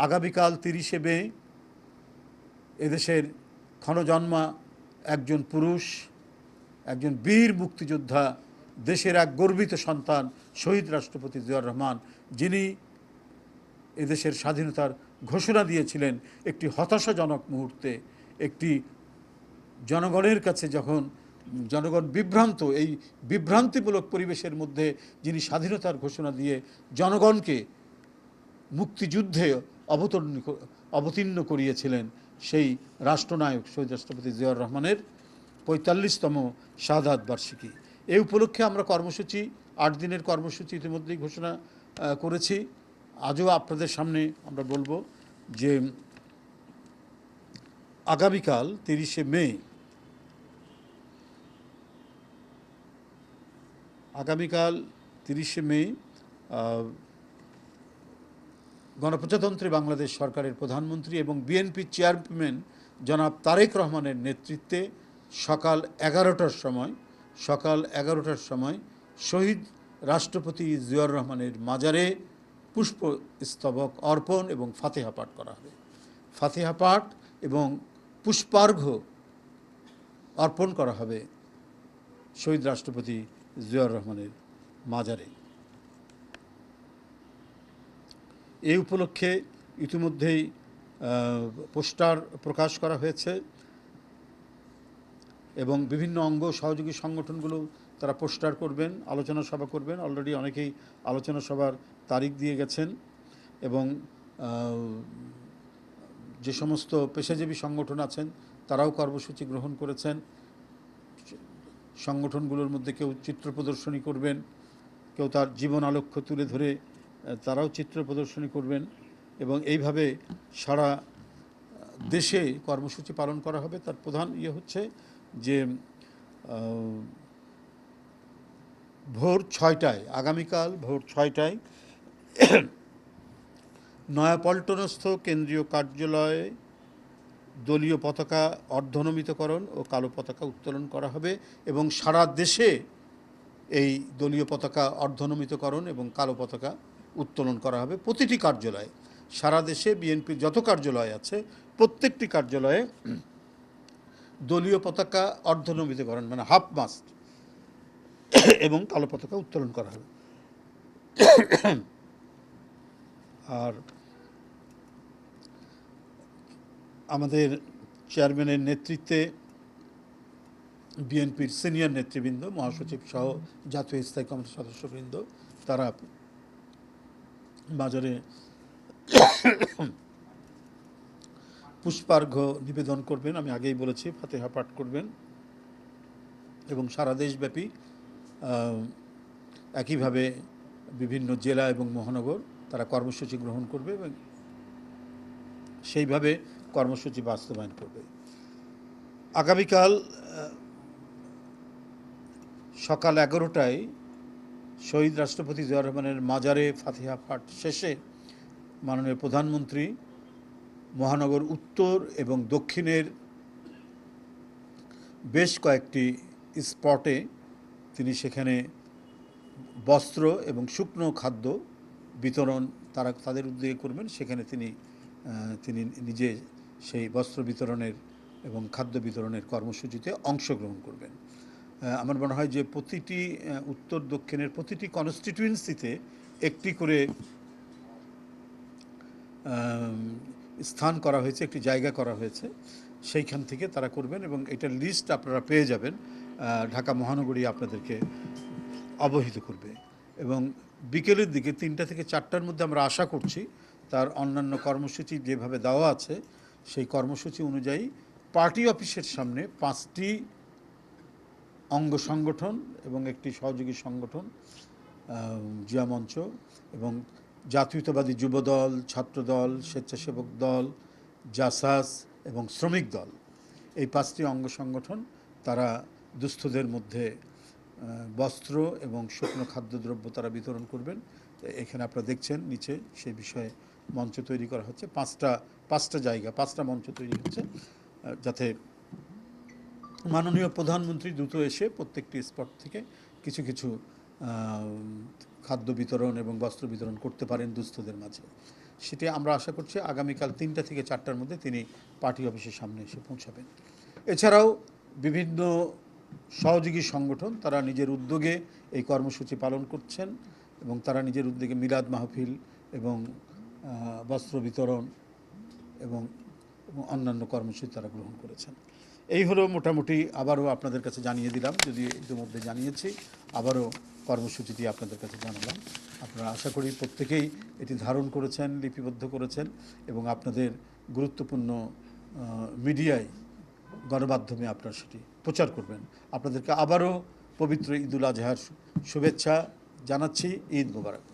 আগামীকাল 30শে মে এদেশের ক্ষণজন্মা একজন পুরুষ, একজন বীর মুক্তিযোদ্ধা, দেশের এক গর্বিত সন্তান শহীদ রাষ্ট্রপতি জিয়াউর রহমান, যিনি এদেশের স্বাধীনতার ঘোষণা দিয়েছিলেন একটি হতাশাজনক মুহূর্তে, একটি জনগণের কাছে যখন জনগণ বিভ্রান্ত, এই বিভ্রান্তিমূলক পরিবেশের মধ্যে যিনি স্বাধীনতার ঘোষণা দিয়ে জনগণকে মুক্তিযুদ্ধে অবতীর্ণ করিয়েছিলেন, সেই রাষ্ট্রনায়ক শহীদ রাষ্ট্রপতি জিয়াউর রহমানের ৪৫তম শাহাদাত বার্ষিকী। এই উপলক্ষে আমরা কর্মসূচি ৮ দিনের কর্মসূচি ইতিমধ্যেই ঘোষণা করেছি। আজও আপনাদের সামনে আমরা বলবো যে আগামীকাল 30শে মে গণপ্রজাতন্ত্রী বাংলাদেশ সরকারের প্রধানমন্ত্রী এবং বিএনপি চেয়ারম্যান জনাব তারেক রহমানের নেতৃত্বে সকাল 11টার সময় শহীদ রাষ্ট্রপতি জিয়াউর রহমানের মাজারে পুষ্পস্তবক অর্পণ এবং ফাতিহা পাঠ করা হবে। ফাতিহা পাঠ এবং পুষ্পার্ঘ্য অর্পণ করা হবে শহীদ রাষ্ট্রপতি জিয়াউর রহমানের মাজারে। এই উপলক্ষে ইতিমধ্যেই পোস্টার প্রকাশ করা হয়েছে এবং বিভিন্ন অঙ্গ সহযোগী সংগঠনগুলো তারা পোস্টার করবেন, আলোচনা সভা করবেন। অলরেডি অনেকেই আলোচনা সভার তারিখ দিয়ে গেছেন এবং যে সমস্ত পেশাজীবী সংগঠন আছেন তারাও কর্মসূচি গ্রহণ করেছেন। সংগঠনগুলোর মধ্যে কেউ চিত্র প্রদর্শনী করবেন, কেউ তার জীবন আলোক্য তুলে ধরে তারাও চিত্র প্রদর্শনী করবেন এবং এইভাবে সারা দেশে কর্মসূচি পালন করা হবে। তার প্রধান হচ্ছে যে ভোর 6টায়, আগামীকাল ভোর 6টায় নয়াপল্টনস্থ কেন্দ্রীয় কার্যালয়ে দলীয় পতাকা অর্ধনমিতকরণ ও কালো পতাকা উত্তোলন করা হবে এবং সারা দেশে এই দলীয় পতাকা অর্ধনমিতকরণ এবং কালো পতাকা উত্তোলন করা হবে। প্রতিটি কার্যালয়ে, সারা দেশে বিএনপির যত কার্যালয় আছে প্রত্যেকটি কার্যালয়ে দলীয় পতাকা অর্ধনমিতকরণ মানে হাফ মাস্ট এবং কালো পতাকা উত্তোলন করা হবে। আর আমাদের চেয়ারম্যানের নেতৃত্বে বিএনপির সিনিয়র নেতৃবৃন্দ, মহাসচিব সহ জাতীয় স্থায়ী কমিটির সদস্যবৃন্দ তারা বাজারে পুষ্পার্ঘ্য নিবেদন করবেন। আমি আগেই বলেছি ফাতিহা পাঠ করবেন এবং সারা দেশব্যাপী একইভাবে বিভিন্ন জেলা এবং মহানগর তারা কর্মসূচি গ্রহণ করবে এবং সেইভাবে কর্মসূচি বাস্তবায়ন করবে। আগামীকাল সকাল 11টায় শহীদ রাষ্ট্রপতি জিয়াউর রহমানের মাজারে ফাতিহা পাঠ শেষে মাননীয় প্রধানমন্ত্রী মহানগর উত্তর এবং দক্ষিণের বেশ কয়েকটি স্পটে তিনি সেখানে বস্ত্র এবং শুকনো খাদ্য বিতরণ তাদের উদ্যোগে করবেন। সেখানে তিনি নিজে সেই বস্ত্র বিতরণের এবং খাদ্য বিতরণের কর্মসূচিতে অংশগ্রহণ করবেন। আমার মনে হয় যে প্রতিটি উত্তর দক্ষিণের প্রতিটি কনস্টিটিউয়েন্সিতে একটি করে স্থান করা হয়েছে, একটি জায়গা করা হয়েছে, সেইখান থেকে তারা করবেন এবং এটার লিস্ট আপনারা পেয়ে যাবেন। ঢাকা মহানগরী আপনাদেরকে অবহিত করবে এবং বিকেলের দিকে 3টা থেকে 4টার মধ্যে আমরা আশা করছি তার অন্যান্য কর্মসূচি যেভাবে দেওয়া আছে সেই কর্মসূচি অনুযায়ী পার্টি অফিসের সামনে 5টি অঙ্গ সংগঠন এবং একটি সহযোগী সংগঠন জিয়া মঞ্চ এবং জাতীয়তাবাদী যুবদল, ছাত্রদল, স্বেচ্ছাসেবক দল, জাসাস এবং শ্রমিক দল, এই 5টি অঙ্গ সংগঠন তারা দুস্থদের মধ্যে বস্ত্র এবং শুকনো খাদ্যদ্রব্য তারা বিতরণ করবেন। এখানে আপনারা দেখছেন নিচে সেই বিষয়ে মঞ্চ তৈরি করা হচ্ছে। 5টা জায়গা, 5টা মঞ্চ তৈরি হচ্ছে যাতে মাননীয় প্রধানমন্ত্রী দ্রুত এসে প্রত্যেকটি স্পট থেকে কিছু কিছু খাদ্য বিতরণ এবং বস্ত্র বিতরণ করতে পারেন দুস্থদের মাঝে। সেটি আমরা আশা করছি আগামীকাল 3টা থেকে 4টার মধ্যে তিনি পার্টি অফিসের সামনে এসে পৌঁছাবেন। এছাড়াও বিভিন্ন সহযোগী সংগঠন তারা নিজের উদ্যোগে এই কর্মসূচি পালন করছেন এবং তারা নিজের উদ্যোগে মিলাদ মাহফিল এবং বস্ত্র বিতরণ এবং অন্যান্য কর্মসূচি তারা গ্রহণ করেছেন। এই হলো মোটামুটি, আবারও আপনাদের কাছে জানিয়ে দিলাম, যদি ইতিমধ্যে জানিয়েছি, আবারও কর্মসূচিটি আপনাদের কাছে জানালাম। আপনারা আশা করি প্রত্যেকেই এটি ধারণ করেছেন, লিপিবদ্ধ করেছেন এবং আপনাদের গুরুত্বপূর্ণ মিডিয়ায়, গণমাধ্যমে আপনারা সেটি প্রচার করবেন। আপনাদেরকে আবারও পবিত্র ঈদুল আজহার শুভেচ্ছা জানাচ্ছি। ঈদ মোবারক।